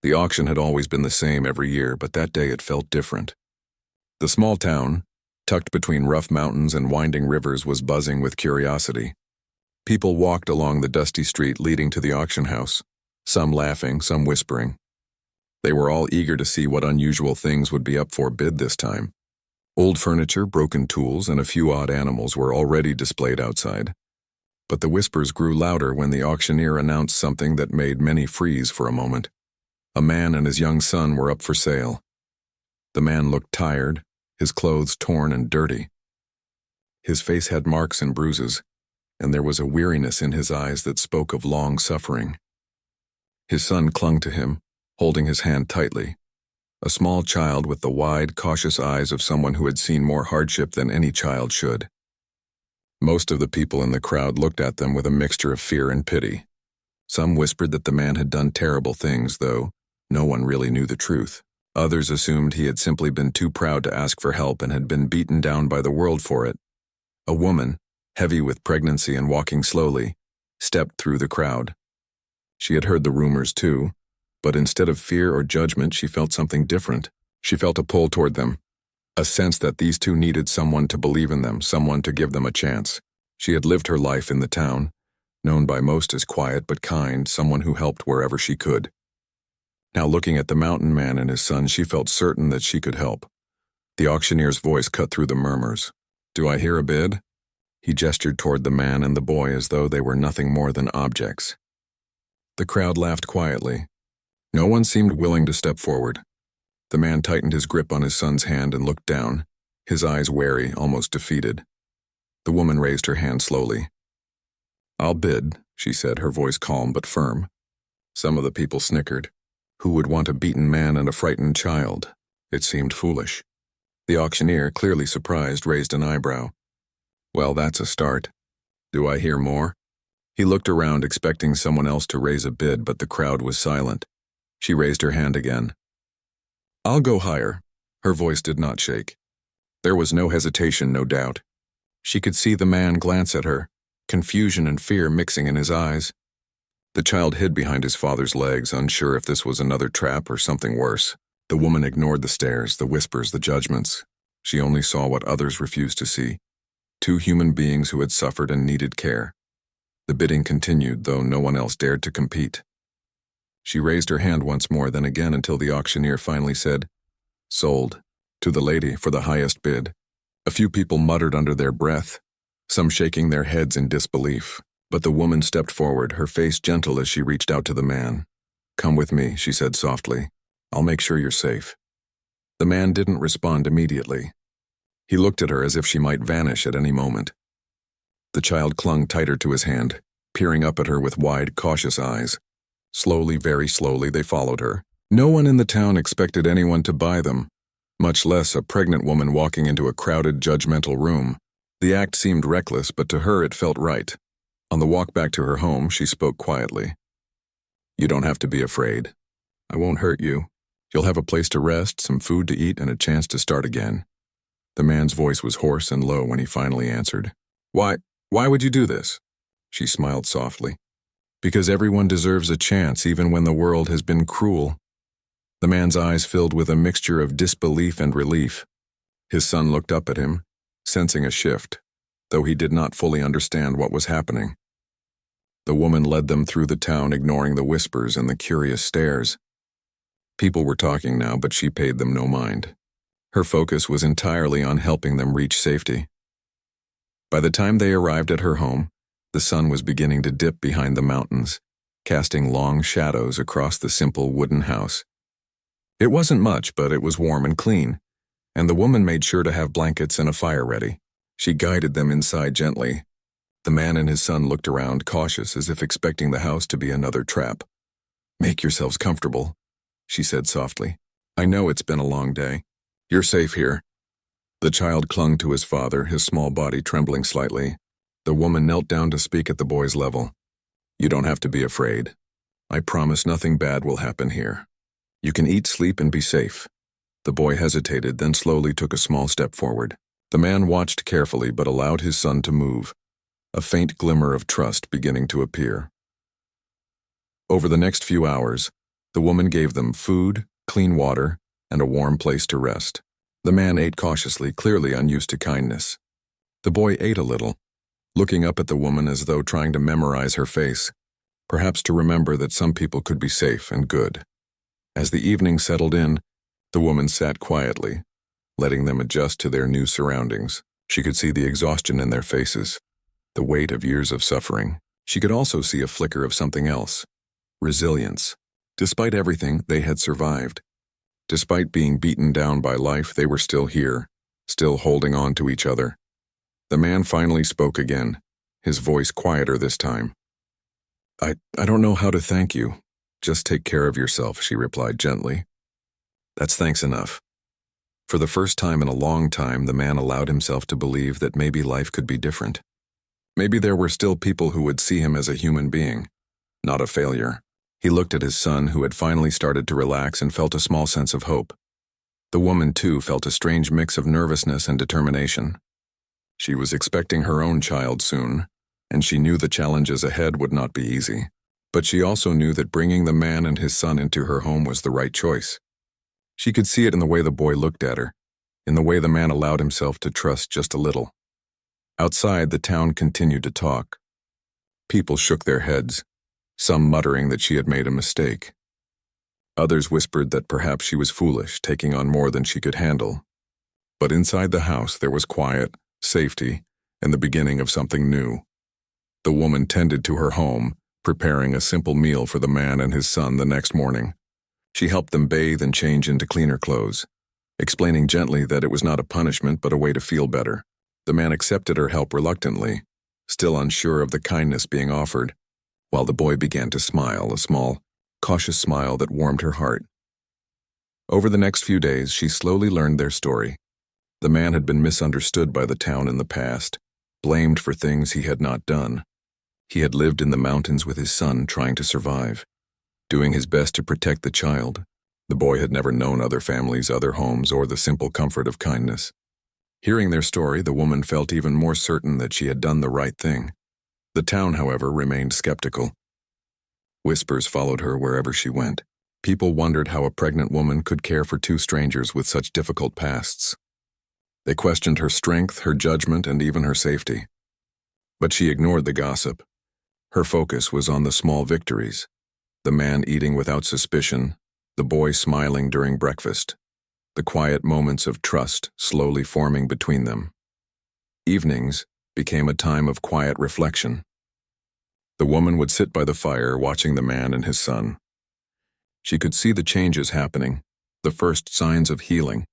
The auction had always been the same every year, but that day it felt different. The small town, tucked between rough mountains and winding rivers, was buzzing with curiosity. People walked along the dusty street leading to the auction house, some laughing, some whispering. They were all eager to see what unusual things would be up for bid this time. Old furniture, broken tools, and a few odd animals were already displayed outside. But the whispers grew louder when the auctioneer announced something that made many freeze for a moment. A man and his young son were up for sale. The man looked tired, his clothes torn and dirty. His face had marks and bruises, and there was a weariness in his eyes that spoke of long suffering. His son clung to him, holding his hand tightly. A small child with the wide, cautious eyes of someone who had seen more hardship than any child should. Most of the people in the crowd looked at them with a mixture of fear and pity. Some whispered that the man had done terrible things, though no one really knew the truth. Others assumed he had simply been too proud to ask for help and had been beaten down by the world for it. A woman, heavy with pregnancy and walking slowly, stepped through the crowd. She had heard the rumors too, but instead of fear or judgment, she felt something different. She felt a pull toward them, a sense that these two needed someone to believe in them, someone to give them a chance. She had lived her life in the town, known by most as quiet but kind, someone who helped wherever she could. Now looking at the mountain man and his son, she felt certain that she could help. The auctioneer's voice cut through the murmurs. "Do I hear a bid?" He gestured toward the man and the boy as though they were nothing more than objects. The crowd laughed quietly. No one seemed willing to step forward. The man tightened his grip on his son's hand and looked down, his eyes wary, almost defeated. The woman raised her hand slowly. "I'll bid," she said, her voice calm but firm. Some of the people snickered. Who would want a beaten man and a frightened child? It seemed foolish. The auctioneer, clearly surprised, raised an eyebrow. "Well, that's a start. Do I hear more?" He looked around, expecting someone else to raise a bid, but the crowd was silent. She raised her hand again. "I'll go higher." Her voice did not shake. There was no hesitation, no doubt. She could see the man glance at her, confusion and fear mixing in his eyes. The child hid behind his father's legs, unsure if this was another trap or something worse. The woman ignored the stares, the whispers, the judgments. She only saw what others refused to see. Two human beings who had suffered and needed care. The bidding continued, though no one else dared to compete. She raised her hand once more, then again, until the auctioneer finally said, "Sold," to the lady for the highest bid. A few people muttered under their breath, some shaking their heads in disbelief. But the woman stepped forward, her face gentle as she reached out to the man. "Come with me," she said softly. "I'll make sure you're safe." The man didn't respond immediately. He looked at her as if she might vanish at any moment. The child clung tighter to his hand, peering up at her with wide, cautious eyes. Slowly, very slowly, they followed her. No one in the town expected anyone to buy them, much less a pregnant woman walking into a crowded, judgmental room. The act seemed reckless, but to her it felt right. On the walk back to her home, she spoke quietly. "You don't have to be afraid. I won't hurt you. You'll have a place to rest, some food to eat, and a chance to start again." The man's voice was hoarse and low when he finally answered. Why would you do this?" She smiled softly. "Because everyone deserves a chance, even when the world has been cruel." The man's eyes filled with a mixture of disbelief and relief. His son looked up at him, sensing a shift, though he did not fully understand what was happening. The woman led them through the town, ignoring the whispers and the curious stares. People were talking now, but she paid them no mind. Her focus was entirely on helping them reach safety. By the time they arrived at her home, the sun was beginning to dip behind the mountains, casting long shadows across the simple wooden house. It wasn't much, but it was warm and clean, and the woman made sure to have blankets and a fire ready. She guided them inside gently. The man and his son looked around, cautious, as if expecting the house to be another trap. "Make yourselves comfortable," she said softly. "I know it's been a long day. You're safe here." The child clung to his father, his small body trembling slightly. The woman knelt down to speak at the boy's level. "You don't have to be afraid. I promise nothing bad will happen here. You can eat, sleep, and be safe." The boy hesitated, then slowly took a small step forward. The man watched carefully but allowed his son to move, a faint glimmer of trust beginning to appear. Over the next few hours, The woman gave them food, clean water, and a warm place to rest. The man ate cautiously, clearly unused to kindness. The boy ate a little, looking up at the woman as though trying to memorize her face, perhaps to remember that some people could be safe and good. As the evening settled in, the woman sat quietly, letting them adjust to their new surroundings. She could see the exhaustion in their faces, the weight of years of suffering. She could also see a flicker of something else: resilience. Despite everything, they had survived. Despite being beaten down by life, they were still here, still holding on to each other. The man finally spoke again, his voice quieter this time. I don't know how to thank you. Just take care of yourself," she replied gently. "That's thanks enough." For the first time in a long time, the man allowed himself to believe that maybe life could be different. Maybe there were still people who would see him as a human being, not a failure. He looked at his son, who had finally started to relax, and felt a small sense of hope. The woman, too, felt a strange mix of nervousness and determination. She was expecting her own child soon, and she knew the challenges ahead would not be easy. But she also knew that bringing the man and his son into her home was the right choice. She could see it in the way the boy looked at her, in the way the man allowed himself to trust just a little. Outside, the town continued to talk. People shook their heads, some muttering that she had made a mistake. Others whispered that perhaps she was foolish, taking on more than she could handle. But inside the house there was quiet, safety, and the beginning of something new. The woman tended to her home, preparing a simple meal for the man and his son the next morning. She helped them bathe and change into cleaner clothes, explaining gently that it was not a punishment but a way to feel better. The man accepted her help reluctantly, still unsure of the kindness being offered, while the boy began to smile, a small, cautious smile that warmed her heart. Over the next few days, she slowly learned their story. The man had been misunderstood by the town in the past, blamed for things he had not done. He had lived in the mountains with his son, trying to survive, doing his best to protect the child. The boy had never known other families, other homes, or the simple comfort of kindness. Hearing their story, the woman felt even more certain that she had done the right thing. The town, however, remained skeptical. Whispers followed her wherever she went. People wondered how a pregnant woman could care for two strangers with such difficult pasts. They questioned her strength, her judgment, and even her safety. But she ignored the gossip. Her focus was on the small victories: the man eating without suspicion, the boy smiling during breakfast, the quiet moments of trust slowly forming between them. Evenings became a time of quiet reflection. The woman would sit by the fire watching the man and his son. She could see the changes happening, the first signs of healing.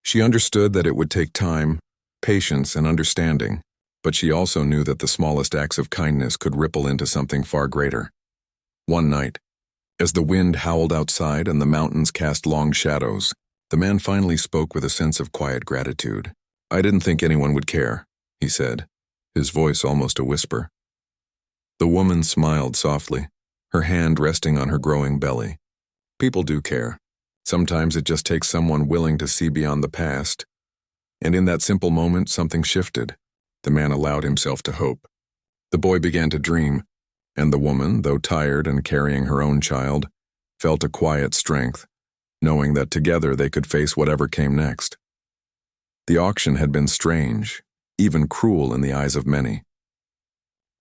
She understood that it would take time, patience, and understanding, but she also knew that the smallest acts of kindness could ripple into something far greater. One night, as the wind howled outside and the mountains cast long shadows, the man finally spoke with a sense of quiet gratitude. "I didn't think anyone would care," he said, his voice almost a whisper. The woman smiled softly, her hand resting on her growing belly. "People do care. Sometimes it just takes someone willing to see beyond the past." And in that simple moment, something shifted. The man allowed himself to hope. The boy began to dream, and the woman, though tired and carrying her own child, felt a quiet strength, knowing that together they could face whatever came next. The auction had been strange, even cruel in the eyes of many.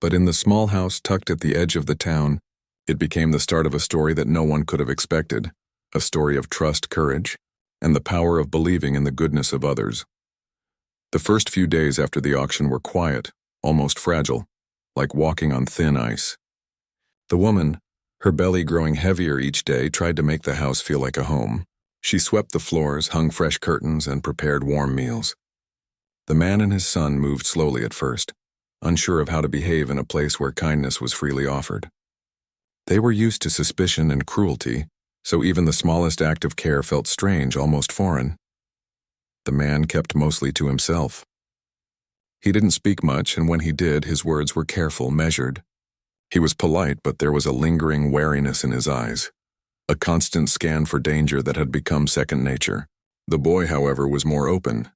But in the small house tucked at the edge of the town, it became the start of a story that no one could have expected, a story of trust, courage, and the power of believing in the goodness of others. The first few days after the auction were quiet, almost fragile, like walking on thin ice. The woman, her belly growing heavier each day, tried to make the house feel like a home. She swept the floors, hung fresh curtains, and prepared warm meals. The man and his son moved slowly at first, unsure of how to behave in a place where kindness was freely offered. They were used to suspicion and cruelty, so even the smallest act of care felt strange, almost foreign. The man kept mostly to himself. He didn't speak much, and when he did, his words were careful, measured. He was polite, but there was a lingering wariness in his eyes, a constant scan for danger that had become second nature. The boy, however, was more open.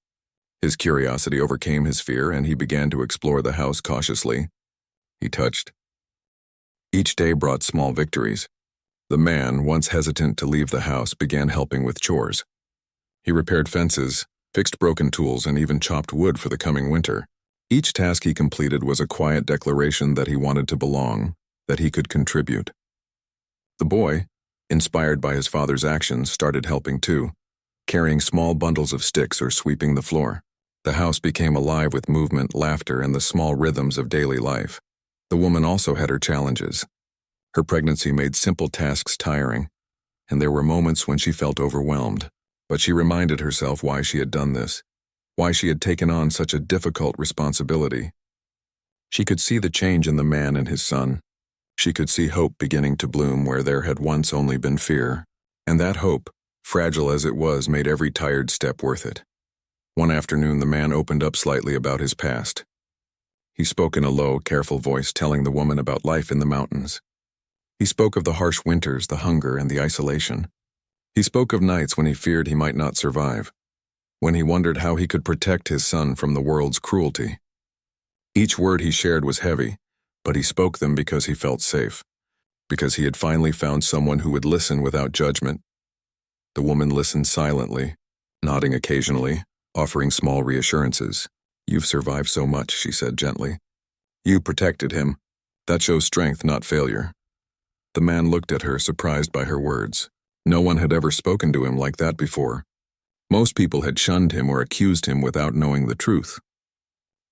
His curiosity overcame his fear, and he began to explore the house cautiously. He touched. Each day brought small victories. The man, once hesitant to leave the house, began helping with chores. He repaired fences, fixed broken tools, and even chopped wood for the coming winter. Each task he completed was a quiet declaration that he wanted to belong, that he could contribute. The boy, inspired by his father's actions, started helping too, carrying small bundles of sticks or sweeping the floor. The house became alive with movement, laughter, and the small rhythms of daily life. The woman also had her challenges. Her pregnancy made simple tasks tiring, and there were moments when she felt overwhelmed. But she reminded herself why she had done this, why she had taken on such a difficult responsibility. She could see the change in the man and his son. She could see hope beginning to bloom where there had once only been fear. And that hope, fragile as it was, made every tired step worth it. One afternoon, the man opened up slightly about his past. He spoke in a low, careful voice, telling the woman about life in the mountains. He spoke of the harsh winters, the hunger, and the isolation. He spoke of nights when he feared he might not survive, when he wondered how he could protect his son from the world's cruelty. Each word he shared was heavy, but he spoke them because he felt safe, because he had finally found someone who would listen without judgment. The woman listened silently, nodding occasionally, offering small reassurances. "You've survived so much," she said gently. "You protected him. That shows strength, not failure." The man looked at her, surprised by her words. No one had ever spoken to him like that before. Most people had shunned him or accused him without knowing the truth.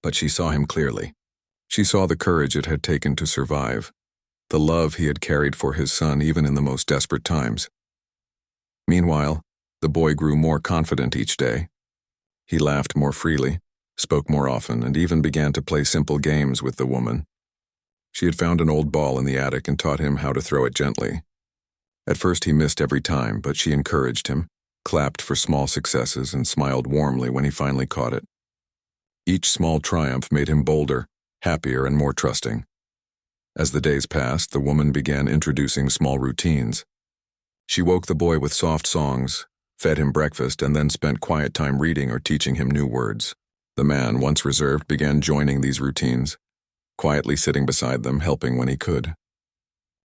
But she saw him clearly. She saw the courage it had taken to survive, the love he had carried for his son even in the most desperate times. Meanwhile, the boy grew more confident each day. He laughed more freely, spoke more often, and even began to play simple games with the woman. She had found an old ball in the attic and taught him how to throw it gently. At first he missed every time, but she encouraged him, clapped for small successes, and smiled warmly when he finally caught it. Each small triumph made him bolder, happier, and more trusting. As the days passed, the woman began introducing small routines. She woke the boy with soft songs, fed him breakfast, and then spent quiet time reading or teaching him new words. The man, once reserved, began joining these routines, quietly sitting beside them, helping when he could.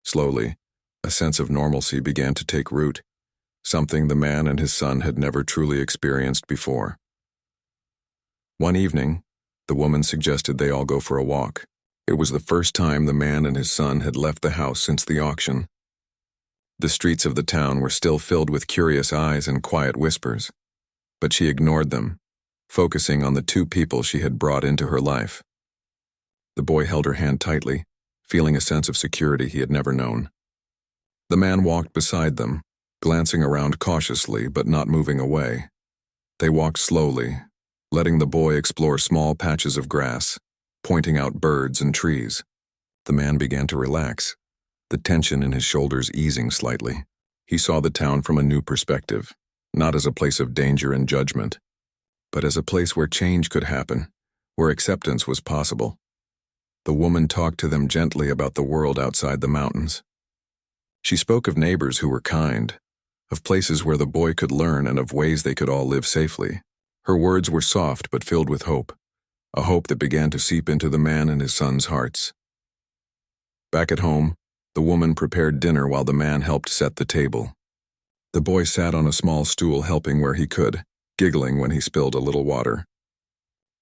Slowly, a sense of normalcy began to take root, something the man and his son had never truly experienced before. One evening, the woman suggested they all go for a walk. It was the first time the man and his son had left the house since the auction. The streets of the town were still filled with curious eyes and quiet whispers, but she ignored them, focusing on the two people she had brought into her life. The boy held her hand tightly, feeling a sense of security he had never known. The man walked beside them, glancing around cautiously but not moving away. They walked slowly, letting the boy explore small patches of grass, pointing out birds and trees. The man began to relax, the tension in his shoulders easing slightly. He saw the town from a new perspective, not as a place of danger and judgment, but as a place where change could happen, where acceptance was possible. The woman talked to them gently about the world outside the mountains. She spoke of neighbors who were kind, of places where the boy could learn, and of ways they could all live safely. Her words were soft but filled with hope, a hope that began to seep into the man and his son's hearts. Back at home, the woman prepared dinner while the man helped set the table. The boy sat on a small stool helping where he could, giggling when he spilled a little water.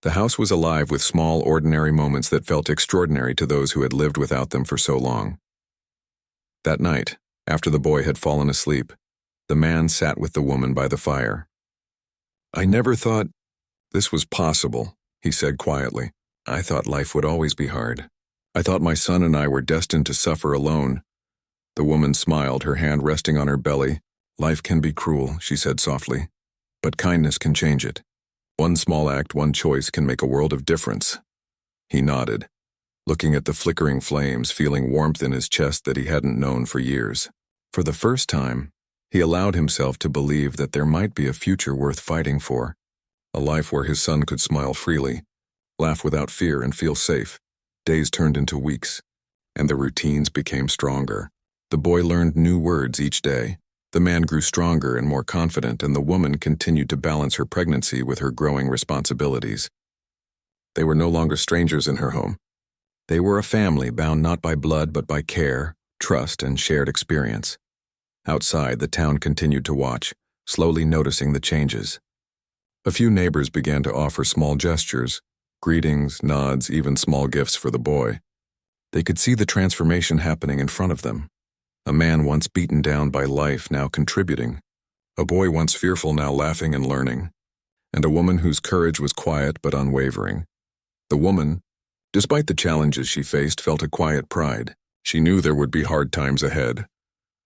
The house was alive with small, ordinary moments that felt extraordinary to those who had lived without them for so long. That night, after the boy had fallen asleep, the man sat with the woman by the fire. "I never thought this was possible," he said quietly. "I thought life would always be hard. I thought my son and I were destined to suffer alone." The woman smiled, her hand resting on her belly. "Life can be cruel," she said softly, "but kindness can change it. One small act, one choice can make a world of difference." He nodded, looking at the flickering flames, feeling warmth in his chest that he hadn't known for years. For the first time, he allowed himself to believe that there might be a future worth fighting for, a life where his son could smile freely, laugh without fear, and feel safe. Days turned into weeks, and the routines became stronger. The boy learned new words each day. The man grew stronger and more confident, and the woman continued to balance her pregnancy with her growing responsibilities. They were no longer strangers in her home. They were a family bound not by blood but by care, trust, and shared experience. Outside, the town continued to watch, slowly noticing the changes. A few neighbors began to offer small gestures, greetings, nods, even small gifts for the boy. They could see the transformation happening in front of them. A man once beaten down by life now contributing. A boy once fearful now laughing and learning. And a woman whose courage was quiet but unwavering. The woman, despite the challenges she faced, felt a quiet pride. She knew there would be hard times ahead.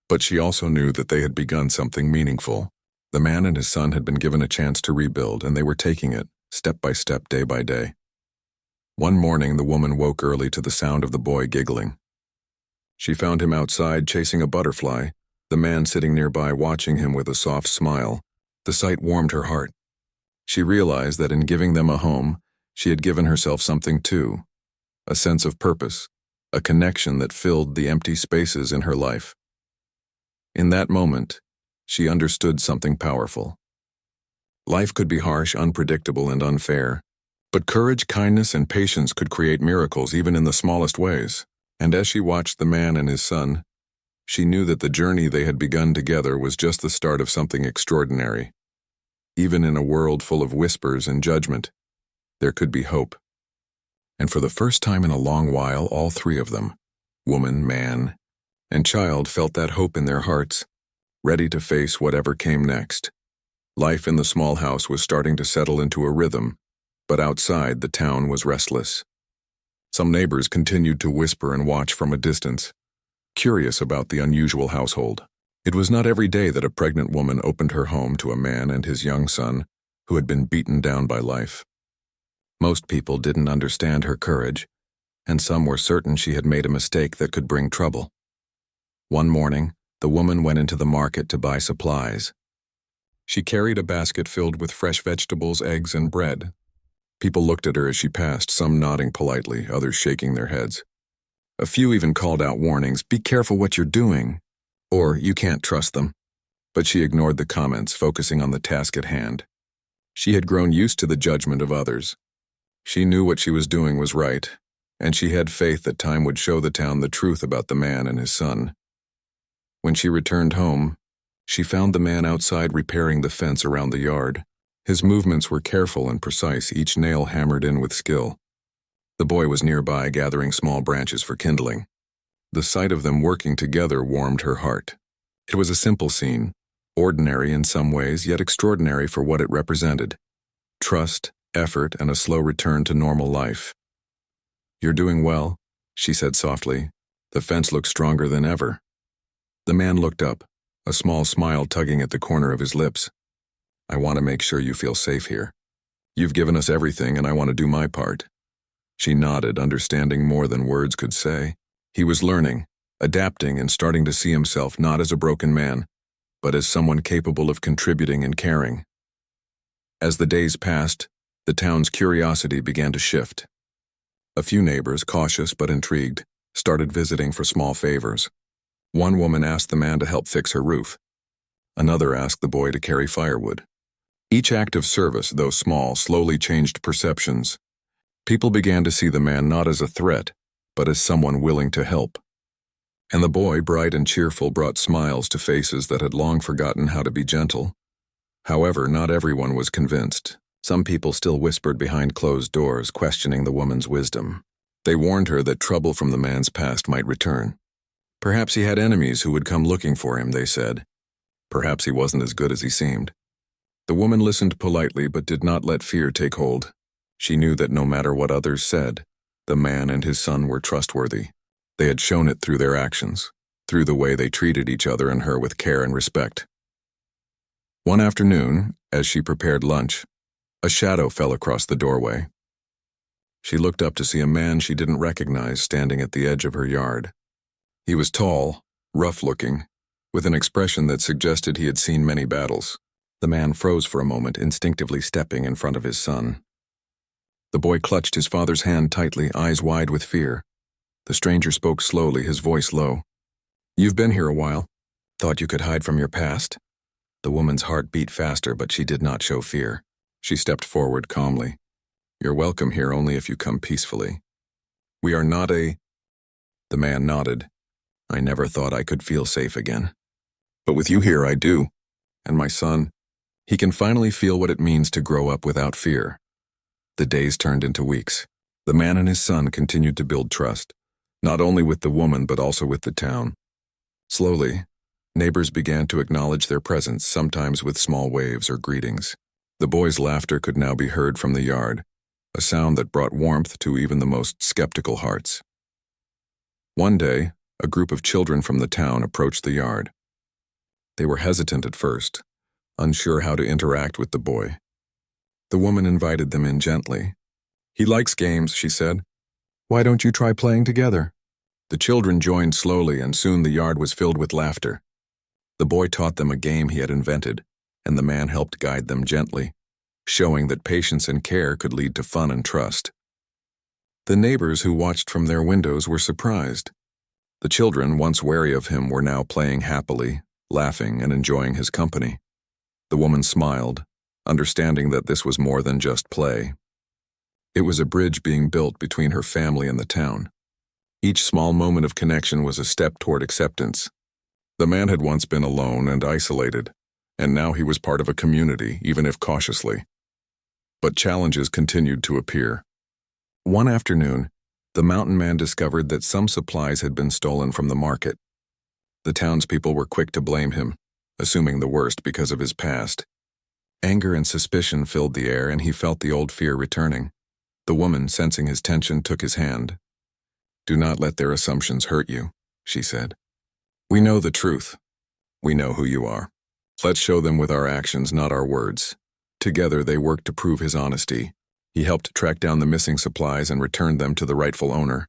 But she also knew that they had begun something meaningful. The man and his son had been given a chance to rebuild, and they were taking it, step by step, day by day. One morning, the woman woke early to the sound of the boy giggling. She found him outside chasing a butterfly, the man sitting nearby watching him with a soft smile. The sight warmed her heart. She realized that in giving them a home, she had given herself something too, a sense of purpose, a connection that filled the empty spaces in her life. In that moment, she understood something powerful. Life could be harsh, unpredictable, and unfair, but courage, kindness, and patience could create miracles even in the smallest ways. And as she watched the man and his son, she knew that the journey they had begun together was just the start of something extraordinary. Even in a world full of whispers and judgment, there could be hope. And for the first time in a long while, all three of them, woman, man, and child, felt that hope in their hearts, ready to face whatever came next. Life in the small house was starting to settle into a rhythm, but outside the town was restless. Some neighbors continued to whisper and watch from a distance, curious about the unusual household. It was not every day that a pregnant woman opened her home to a man and his young son who had been beaten down by life. Most people didn't understand her courage, and some were certain she had made a mistake that could bring trouble. One morning, the woman went into the market to buy supplies. She carried a basket filled with fresh vegetables, eggs, and bread. People looked at her as she passed, some nodding politely, others shaking their heads. A few even called out warnings, "Be careful what you're doing," or "You can't trust them." But she ignored the comments, focusing on the task at hand. She had grown used to the judgment of others. She knew what she was doing was right, and she had faith that time would show the town the truth about the man and his son. When she returned home, she found the man outside repairing the fence around the yard. His movements were careful and precise, each nail hammered in with skill. The boy was nearby, gathering small branches for kindling. The sight of them working together warmed her heart. It was a simple scene, ordinary in some ways, yet extraordinary for what it represented. Trust, effort, and a slow return to normal life. "You're doing well," she said softly. "The fence looks stronger than ever." The man looked up, a small smile tugging at the corner of his lips. "I want to make sure you feel safe here. You've given us everything, and I want to do my part." She nodded, understanding more than words could say. He was learning, adapting, and starting to see himself not as a broken man, but as someone capable of contributing and caring. As the days passed, the town's curiosity began to shift. A few neighbors, cautious but intrigued, started visiting for small favors. One woman asked the man to help fix her roof. Another asked the boy to carry firewood. Each act of service, though small, slowly changed perceptions. People began to see the man not as a threat, but as someone willing to help. And the boy, bright and cheerful, brought smiles to faces that had long forgotten how to be gentle. However, not everyone was convinced. Some people still whispered behind closed doors, questioning the woman's wisdom. They warned her that trouble from the man's past might return. Perhaps he had enemies who would come looking for him, they said. Perhaps he wasn't as good as he seemed. The woman listened politely but did not let fear take hold. She knew that no matter what others said, the man and his son were trustworthy. They had shown it through their actions, through the way they treated each other and her with care and respect. One afternoon, as she prepared lunch, a shadow fell across the doorway. She looked up to see a man she didn't recognize standing at the edge of her yard. He was tall, rough-looking, with an expression that suggested he had seen many battles. The man froze for a moment, instinctively stepping in front of his son. The boy clutched his father's hand tightly, eyes wide with fear. The stranger spoke slowly, his voice low. "You've been here a while. Thought you could hide from your past?" The woman's heart beat faster, but she did not show fear. She stepped forward calmly. "You're welcome here only if you come peacefully. We are not a..." The man nodded. "I never thought I could feel safe again." But with you here, I do. And my son, he can finally feel what it means to grow up without fear. The days turned into weeks. The man and his son continued to build trust, not only with the woman but also with the town. Slowly, neighbors began to acknowledge their presence, sometimes with small waves or greetings. The boys' laughter could now be heard from the yard, a sound that brought warmth to even the most skeptical hearts. One day, a group of children from the town approached the yard. They were hesitant at first, unsure how to interact with the boy. The woman invited them in gently. "He likes games," she said. "Why don't you try playing together?" The children joined slowly, and soon the yard was filled with laughter. The boy taught them a game he had invented, and the man helped guide them gently, showing that patience and care could lead to fun and trust. The neighbors who watched from their windows were surprised. The children, once wary of him, were now playing happily, laughing and enjoying his company. The woman smiled, understanding that this was more than just play. It was a bridge being built between her family and the town. Each small moment of connection was a step toward acceptance. The man had once been alone and isolated, and now he was part of a community, even if cautiously. But challenges continued to appear. One afternoon, the mountain man discovered that some supplies had been stolen from the market. The townspeople were quick to blame him, assuming the worst because of his past. Anger and suspicion filled the air, and he felt the old fear returning. The woman, sensing his tension, took his hand. "Do not let their assumptions hurt you," she said. "We know the truth. We know who you are. Let's show them with our actions, not our words." Together they worked to prove his honesty. He helped track down the missing supplies and returned them to the rightful owner.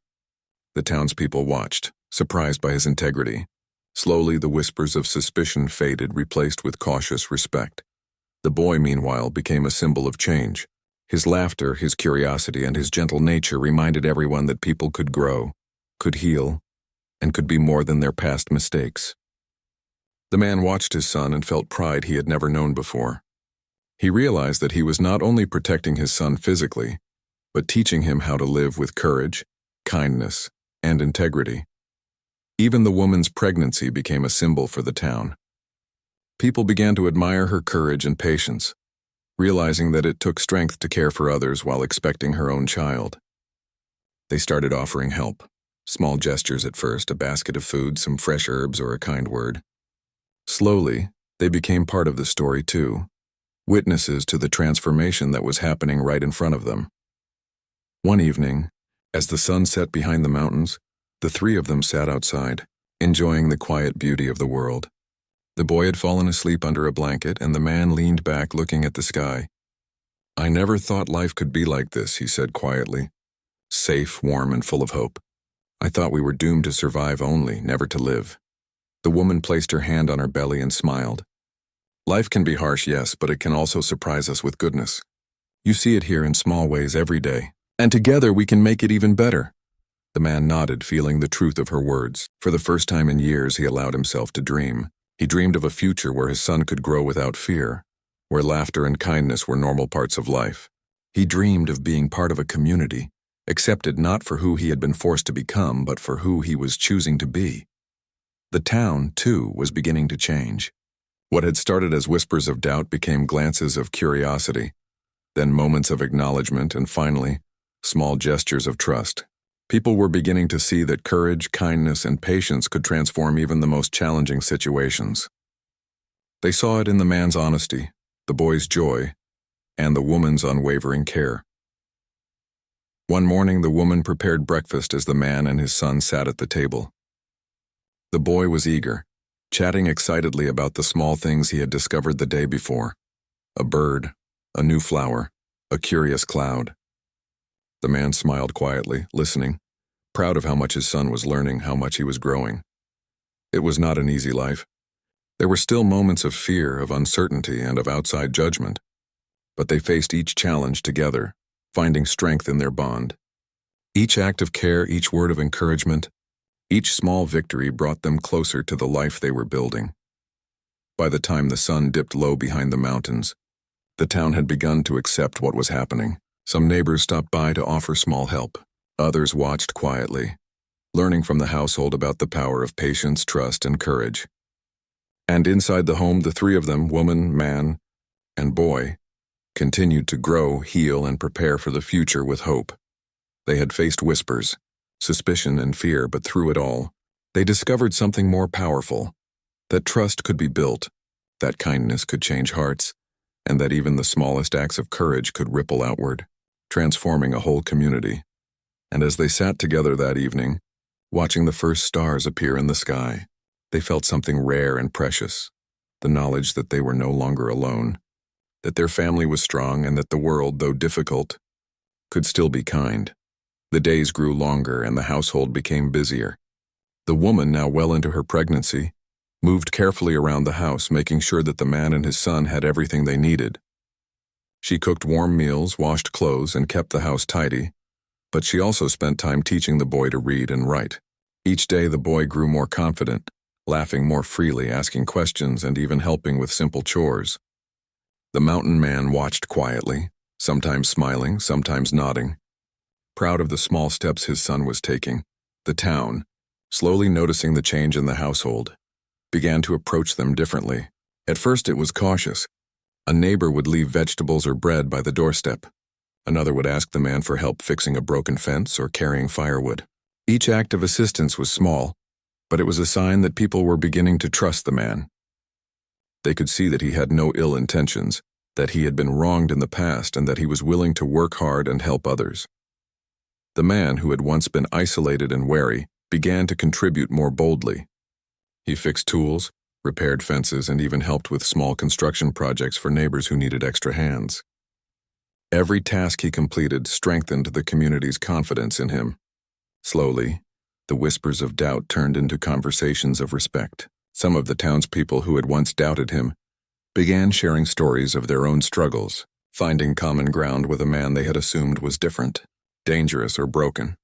The townspeople watched, surprised by his integrity. Slowly the whispers of suspicion faded, replaced with cautious respect. The boy, meanwhile, became a symbol of change. His laughter, his curiosity, and his gentle nature reminded everyone that people could grow, could heal, and could be more than their past mistakes. The man watched his son and felt pride he had never known before. He realized that he was not only protecting his son physically, but teaching him how to live with courage, kindness, and integrity. Even the woman's pregnancy became a symbol for the town. People began to admire her courage and patience, realizing that it took strength to care for others while expecting her own child. They started offering help. Small gestures at first, a basket of food, some fresh herbs, or a kind word. Slowly, they became part of the story too, witnesses to the transformation that was happening right in front of them. One evening, as the sun set behind the mountains, the three of them sat outside, enjoying the quiet beauty of the world. The boy had fallen asleep under a blanket, and the man leaned back looking at the sky. "I never thought life could be like this," he said quietly. "Safe, warm, and full of hope. I thought we were doomed to survive only, never to live." The woman placed her hand on her belly and smiled. "Life can be harsh, yes, but it can also surprise us with goodness. You see it here in small ways every day, and together we can make it even better." The man nodded, feeling the truth of her words. For the first time in years, he allowed himself to dream. He dreamed of a future where his son could grow without fear, where laughter and kindness were normal parts of life. He dreamed of being part of a community, accepted not for who he had been forced to become, but for who he was choosing to be. The town, too, was beginning to change. What had started as whispers of doubt became glances of curiosity, then moments of acknowledgement, and finally, small gestures of trust. People were beginning to see that courage, kindness, and patience could transform even the most challenging situations. They saw it in the man's honesty, the boy's joy, and the woman's unwavering care. One morning, the woman prepared breakfast as the man and his son sat at the table. The boy was eager, chatting excitedly about the small things he had discovered the day before: a bird, a new flower, a curious cloud. The man smiled quietly, listening, proud of how much his son was learning, how much he was growing. It was not an easy life. There were still moments of fear, of uncertainty, and of outside judgment. But they faced each challenge together, finding strength in their bond. Each act of care, each word of encouragement, each small victory brought them closer to the life they were building. By the time the sun dipped low behind the mountains, the town had begun to accept what was happening. Some neighbors stopped by to offer small help. Others watched quietly, learning from the household about the power of patience, trust, and courage. And inside the home, the three of them, woman, man, and boy, continued to grow, heal, and prepare for the future with hope. They had faced whispers, suspicion, and fear, but through it all, they discovered something more powerful, that trust could be built, that kindness could change hearts, and that even the smallest acts of courage could ripple outward, transforming a whole community. And as they sat together that evening, watching the first stars appear in the sky, they felt something rare and precious, the knowledge that they were no longer alone, that their family was strong, and that the world, though difficult, could still be kind. The days grew longer and the household became busier. The woman, now well into her pregnancy, moved carefully around the house, making sure that the man and his son had everything they needed. She cooked warm meals, washed clothes, and kept the house tidy, but she also spent time teaching the boy to read and write. Each day the boy grew more confident, laughing more freely, asking questions, and even helping with simple chores. The mountain man watched quietly, sometimes smiling, sometimes nodding, proud of the small steps his son was taking. The town, slowly noticing the change in the household, began to approach them differently. At first it was cautious. A neighbor would leave vegetables or bread by the doorstep. Another would ask the man for help fixing a broken fence or carrying firewood. Each act of assistance was small, but it was a sign that people were beginning to trust the man. They could see that he had no ill intentions, that he had been wronged in the past, and that he was willing to work hard and help others. The man, who had once been isolated and wary, began to contribute more boldly. He fixed tools, repaired fences, and even helped with small construction projects for neighbors who needed extra hands. Every task he completed strengthened the community's confidence in him. Slowly, the whispers of doubt turned into conversations of respect. Some of the townspeople who had once doubted him began sharing stories of their own struggles, finding common ground with a man they had assumed was different, dangerous, or broken.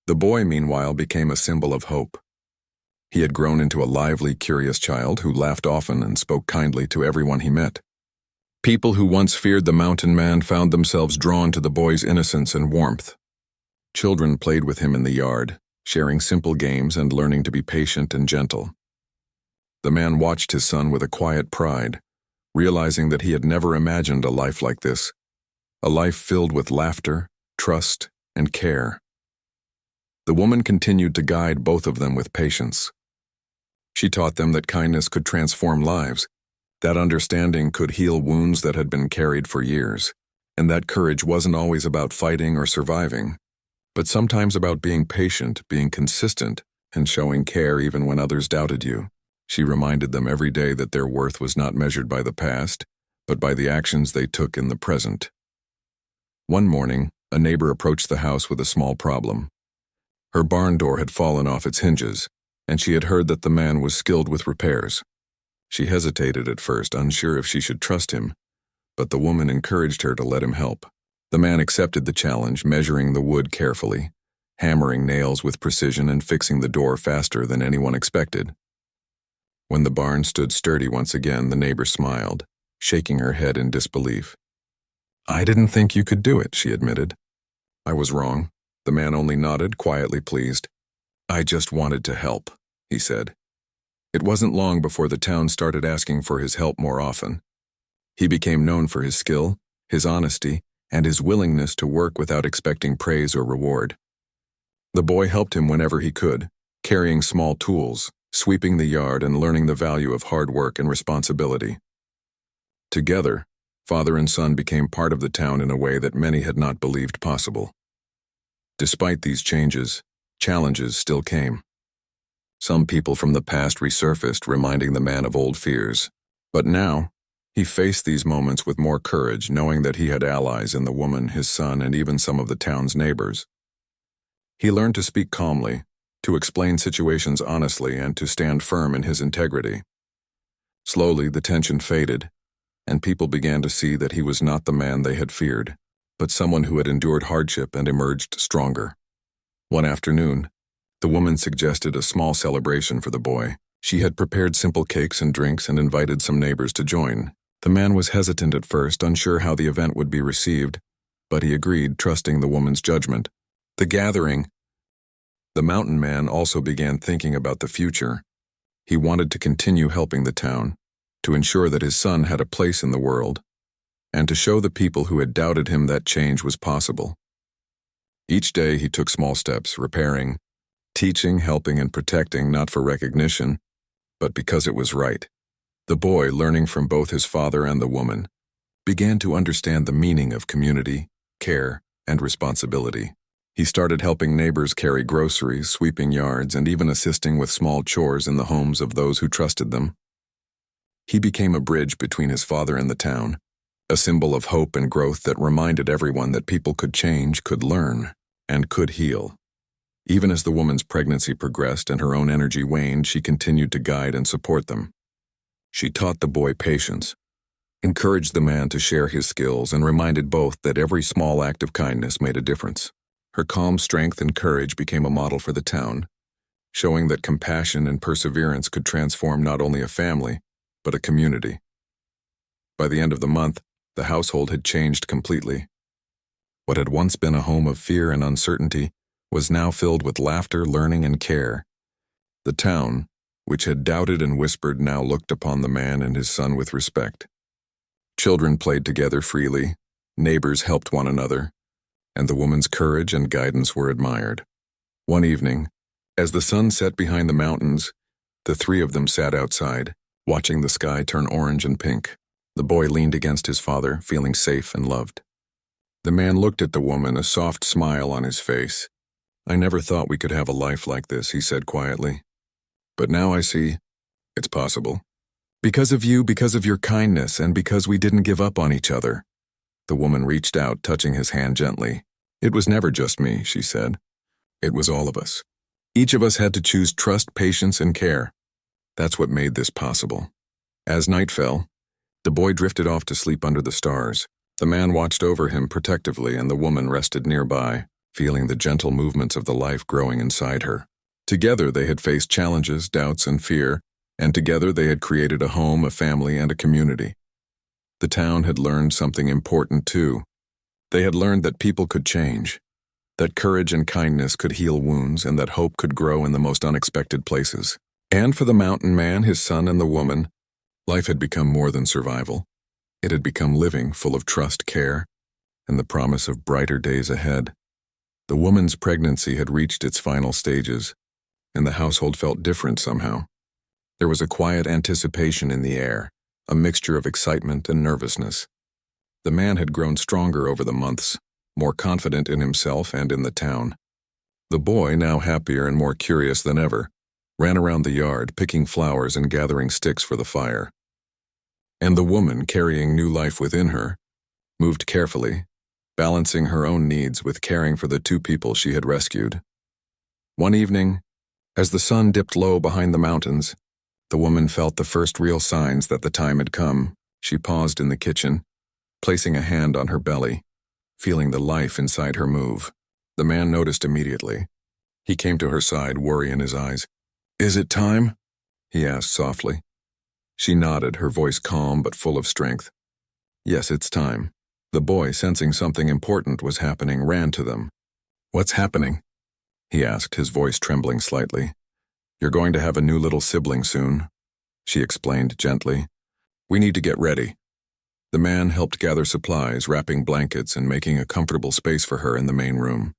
The boy, meanwhile, became a symbol of hope. He had grown into a lively, curious child who laughed often and spoke kindly to everyone he met. People who once feared the mountain man found themselves drawn to the boy's innocence and warmth. Children played with him in the yard, sharing simple games and learning to be patient and gentle. The man watched his son with a quiet pride, realizing that he had never imagined a life like this, a life filled with laughter, trust, and care. The woman continued to guide both of them with patience. She taught them that kindness could transform lives, that understanding could heal wounds that had been carried for years, and that courage wasn't always about fighting or surviving, but sometimes about being patient, being consistent, and showing care even when others doubted you. She reminded them every day that their worth was not measured by the past, but by the actions they took in the present. One morning, a neighbor approached the house with a small problem. Her barn door had fallen off its hinges, and she had heard that the man was skilled with repairs. She hesitated at first, unsure if she should trust him, but the woman encouraged her to let him help. The man accepted the challenge, measuring the wood carefully, hammering nails with precision and fixing the door faster than anyone expected. When the barn stood sturdy once again, the neighbor smiled, shaking her head in disbelief. "I didn't think you could do it," she admitted. "I was wrong." The man only nodded, quietly pleased. "I just wanted to help," he said. It wasn't long before the town started asking for his help more often. He became known for his skill, his honesty, and his willingness to work without expecting praise or reward. The boy helped him whenever he could, carrying small tools, sweeping the yard, and learning the value of hard work and responsibility. Together, father and son became part of the town in a way that many had not believed possible. Despite these changes, challenges still came. Some people from the past resurfaced, reminding the man of old fears. But now, he faced these moments with more courage, knowing that he had allies in the woman, his son, and even some of the town's neighbors. He learned to speak calmly, to explain situations honestly, and to stand firm in his integrity. Slowly, the tension faded, and people began to see that he was not the man they had feared, but someone who had endured hardship and emerged stronger. One afternoon, the woman suggested a small celebration for the boy. She had prepared simple cakes and drinks and invited some neighbors to join. The man was hesitant at first, unsure how the event would be received, but he agreed, trusting the woman's judgment. The mountain man also began thinking about the future. He wanted to continue helping the town, to ensure that his son had a place in the world, and to show the people who had doubted him that change was possible. Each day he took small steps, repairing, teaching, helping, and protecting, not for recognition, but because it was right. The boy, learning from both his father and the woman, began to understand the meaning of community, care, and responsibility. He started helping neighbors carry groceries, sweeping yards, and even assisting with small chores in the homes of those who trusted them. He became a bridge between his father and the town, a symbol of hope and growth that reminded everyone that people could change, could learn, and could heal. Even as the woman's pregnancy progressed and her own energy waned, she continued to guide and support them. She taught the boy patience, encouraged the man to share his skills, and reminded both that every small act of kindness made a difference. Her calm strength and courage became a model for the town, showing that compassion and perseverance could transform not only a family, but a community. By the end of the month, the household had changed completely. What had once been a home of fear and uncertainty was now filled with laughter, learning, and care. The town, which had doubted and whispered, now looked upon the man and his son with respect. Children played together freely, neighbors helped one another, and the woman's courage and guidance were admired. One evening, as the sun set behind the mountains, the three of them sat outside, watching the sky turn orange and pink. The boy leaned against his father, feeling safe and loved. The man looked at the woman, a soft smile on his face. "I never thought we could have a life like this," he said quietly. "But now I see it's possible. Because of you, because of your kindness, and because we didn't give up on each other." The woman reached out, touching his hand gently. "It was never just me," she said. "It was all of us. Each of us had to choose trust, patience, and care. That's what made this possible." As night fell, the boy drifted off to sleep under the stars. The man watched over him protectively, and the woman rested nearby, feeling the gentle movements of the life growing inside her. Together they had faced challenges, doubts, and fear, and together they had created a home, a family, and a community. The town had learned something important too. They had learned that people could change, that courage and kindness could heal wounds, and that hope could grow in the most unexpected places. And for the mountain man, his son, and the woman, life had become more than survival. It had become living, full of trust, care, and the promise of brighter days ahead. The woman's pregnancy had reached its final stages, and the household felt different somehow. There was a quiet anticipation in the air, a mixture of excitement and nervousness. The man had grown stronger over the months, more confident in himself and in the town. The boy, now happier and more curious than ever, ran around the yard, picking flowers and gathering sticks for the fire. And the woman, carrying new life within her, moved carefully, balancing her own needs with caring for the two people she had rescued. One evening, as the sun dipped low behind the mountains, the woman felt the first real signs that the time had come. She paused in the kitchen, placing a hand on her belly, feeling the life inside her move. The man noticed immediately. He came to her side, worry in his eyes. "Is it time?" he asked softly. She nodded, her voice calm but full of strength. "Yes, it's time." The boy, sensing something important was happening, ran to them. "What's happening?" he asked, his voice trembling slightly. "You're going to have a new little sibling soon," she explained gently. "We need to get ready." The man helped gather supplies, wrapping blankets and making a comfortable space for her in the main room.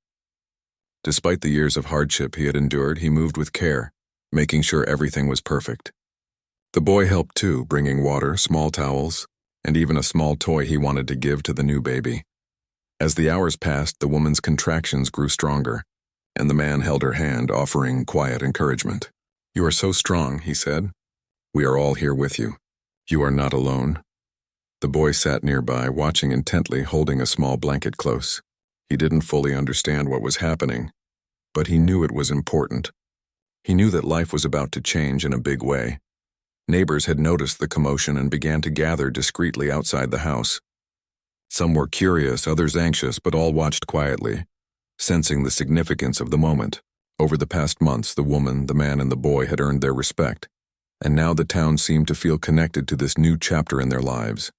Despite the years of hardship he had endured, he moved with care, making sure everything was perfect. The boy helped too, bringing water, small towels, and even a small toy he wanted to give to the new baby. As the hours passed, the woman's contractions grew stronger, and the man held her hand, offering quiet encouragement. "You are so strong," he said. "We are all here with you. You are not alone." The boy sat nearby, watching intently, holding a small blanket close. He didn't fully understand what was happening, but he knew it was important. He knew that life was about to change in a big way. Neighbors had noticed the commotion and began to gather discreetly outside the house. Some were curious, others anxious, but all watched quietly, sensing the significance of the moment. Over the past months, the woman, the man, and the boy had earned their respect, and now the town seemed to feel connected to this new chapter in their lives.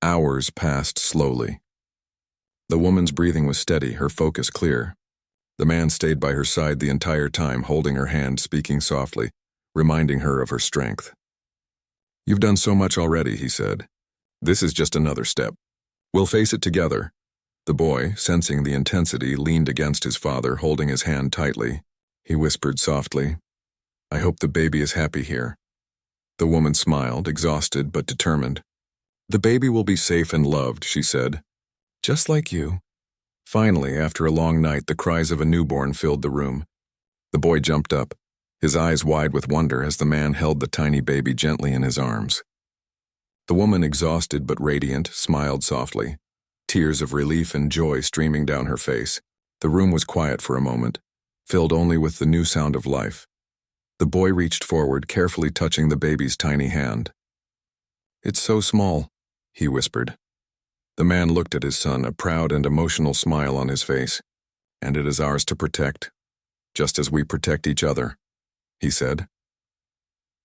Hours passed slowly. The woman's breathing was steady, her focus clear. The man stayed by her side the entire time, holding her hand, speaking softly. reminding her of her strength. "You've done so much already," he said. "This is just another step. We'll face it together." The boy, sensing the intensity, leaned against his father, holding his hand tightly. He whispered softly, "I hope the baby is happy here." The woman smiled, exhausted but determined. "The baby will be safe and loved," she said. "Just like you." Finally, after a long night, the cries of a newborn filled the room. The boy jumped up, his eyes wide with wonder as the man held the tiny baby gently in his arms. The woman, exhausted but radiant, smiled softly, tears of relief and joy streaming down her face. The room was quiet for a moment, filled only with the new sound of life. The boy reached forward, carefully touching the baby's tiny hand. "It's so small," he whispered. The man looked at his son, a proud and emotional smile on his face. "And it is ours to protect, just as we protect each other," he said.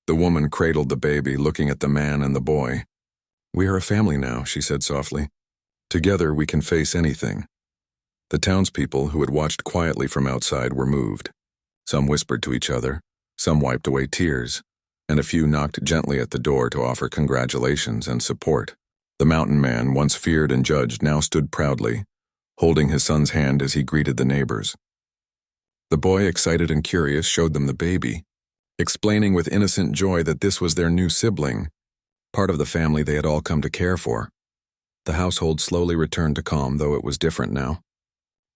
The woman cradled the baby, looking at the man and the boy. "We are a family now," she said softly. "Together we can face anything." The townspeople, who had watched quietly from outside, were moved. Some whispered to each other, some wiped away tears, and a few knocked gently at the door to offer congratulations and support. The mountain man, once feared and judged, now stood proudly, holding his son's hand as he greeted the neighbors. The boy, excited and curious, showed them the baby, explaining with innocent joy that this was their new sibling, part of the family they had all come to care for. The household slowly returned to calm, though it was different now.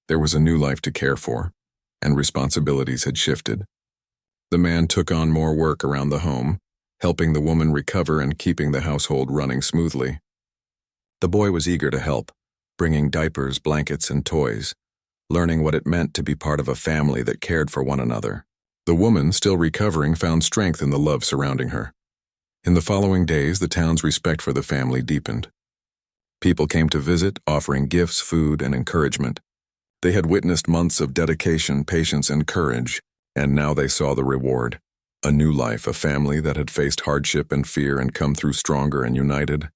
There was a new life to care for, and responsibilities had shifted. The man took on more work around the home, helping the woman recover and keeping the household running smoothly. The boy was eager to help, bringing diapers, blankets, and toys, learning what it meant to be part of a family that cared for one another. The woman, still recovering, found strength in the love surrounding her. In the following days, the town's respect for the family deepened. People came to visit, offering gifts, food, and encouragement. They had witnessed months of dedication, patience, and courage, and now they saw the reward. A new life, a family that had faced hardship and fear and come through stronger and united.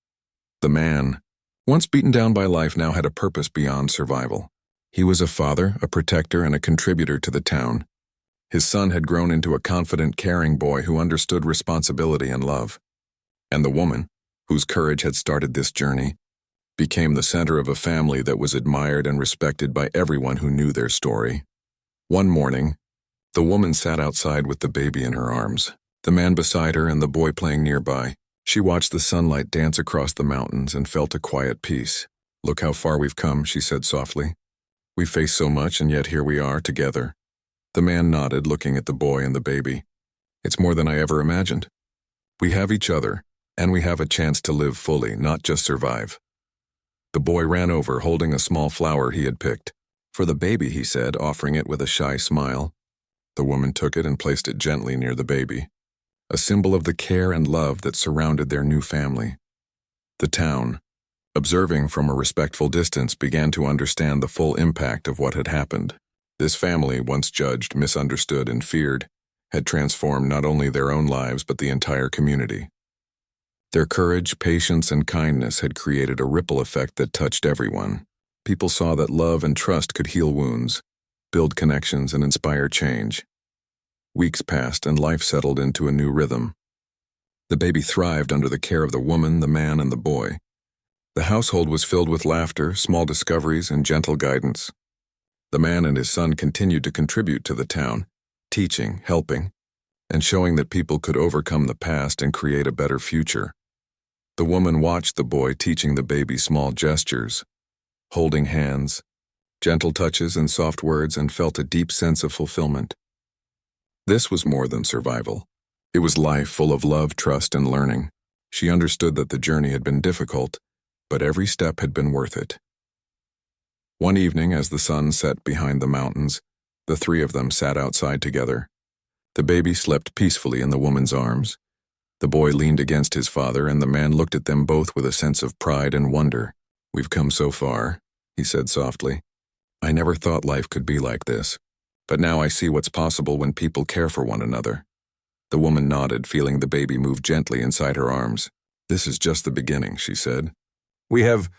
The man, once beaten down by life, now had a purpose beyond survival. He was a father, a protector, and a contributor to the town. His son had grown into a confident, caring boy who understood responsibility and love. And the woman, whose courage had started this journey, became the center of a family that was admired and respected by everyone who knew their story. One morning, the woman sat outside with the baby in her arms, the man beside her and the boy playing nearby. She watched the sunlight dance across the mountains and felt a quiet peace. "Look how far we've come," she said softly. "We faced so much, and yet here we are, together." The man nodded, looking at the boy and the baby. "It's more than I ever imagined. We have each other, and we have a chance to live fully, not just survive." The boy ran over, holding a small flower he had picked. "For the baby," he said, offering it with a shy smile. The woman took it and placed it gently near the baby, a symbol of the care and love that surrounded their new family. The town, observing from a respectful distance, began to understand the full impact of what had happened. This family, once judged, misunderstood, and feared, had transformed not only their own lives but the entire community. Their courage, patience, and kindness had created a ripple effect that touched everyone. People saw that love and trust could heal wounds, build connections, and inspire change. Weeks passed and life settled into a new rhythm. The baby thrived under the care of the woman, the man, and the boy. The household was filled with laughter, small discoveries, and gentle guidance. The man and his son continued to contribute to the town, teaching, helping, and showing that people could overcome the past and create a better future. The woman watched the boy teaching the baby small gestures, holding hands, gentle touches, and soft words, and felt a deep sense of fulfillment. This was more than survival. It was life full of love, trust, and learning. She understood that the journey had been difficult, but every step had been worth it. One evening, as the sun set behind the mountains, the three of them sat outside together. The baby slept peacefully in the woman's arms. The boy leaned against his father, and the man looked at them both with a sense of pride and wonder. "We've come so far," he said softly. "I never thought life could be like this. But now I see what's possible when people care for one another." The woman nodded, feeling the baby move gently inside her arms. "This is just the beginning," she said. "We have